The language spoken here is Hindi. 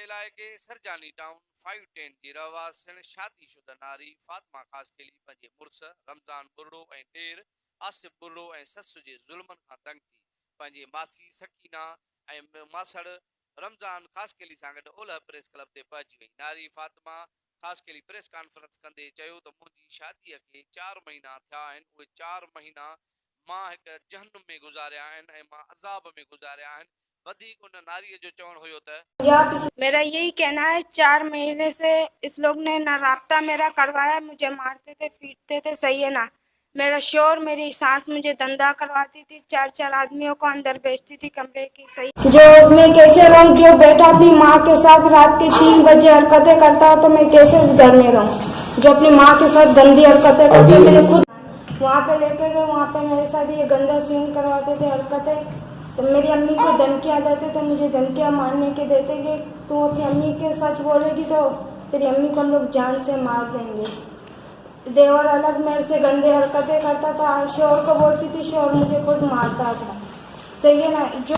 इलाके सरजानी टाउन 510 जी रहवासिन शादीशुदा नारी फातिमा खासकेली पंहिंजे मुड़स रमज़ान बुर्रो ऐं ॾेर आसिफ बुर्रो ऐं ससु जे ज़ुल्मनि खां तंग थी पंहिंजे मासी सकीना ऐं मासड़ रमज़ान खासकेली सां गॾु ओलह प्रेस क्लब ते पहुची वई। नारी फातिमा खासकेली प्रेस कॉन्फ्रेंस कंदे चयो त मुंहिंजी शादीअ खे 4 महीना थिया आहिनि। उहे 4 महीना मां हिकु जहन्नुम में गुज़ारिया आहिनि ऐं मां अज़ाब में गुज़ारिया आहिनि। उन नारी जो चवण हुयो त मेरा यही कहना है, 4 महीने से इस लोग ने ना राब्ता मेरा करवाया, मुझे मारते थे, पीटते थे, सही है ना। मेरा शोर मेरी सास मुझे धंधा करवाती थी, 4 आदमियों को अंदर बेचती थी कमरे की, सही। जो मैं कैसे रहूं, जो बेटा अपनी माँ के साथ रात के 3 बजे हरकतें करता है तो मैं कैसे उस घर में रहूं। जो अपनी माँ के साथ गंदी हरकतें करते, मैंने खुद वहाँ पे लेके गए, वहाँ पे मेरे साथ ये गंदा सीन करवाते थे हरकतें। तो मेरी अम्मी को धमकियाँ देते थे, मुझे धमकियाँ मारने के देते कि तू अपनी अम्मी के सच बोलेगी तो तेरी अम्मी को हम लोग जान से मार देंगे। देवर अलग मेरे से गंदे हरकतें करता था, शोर को बोलती थी, शोर मुझे खुद मारता था, सही है ना। जो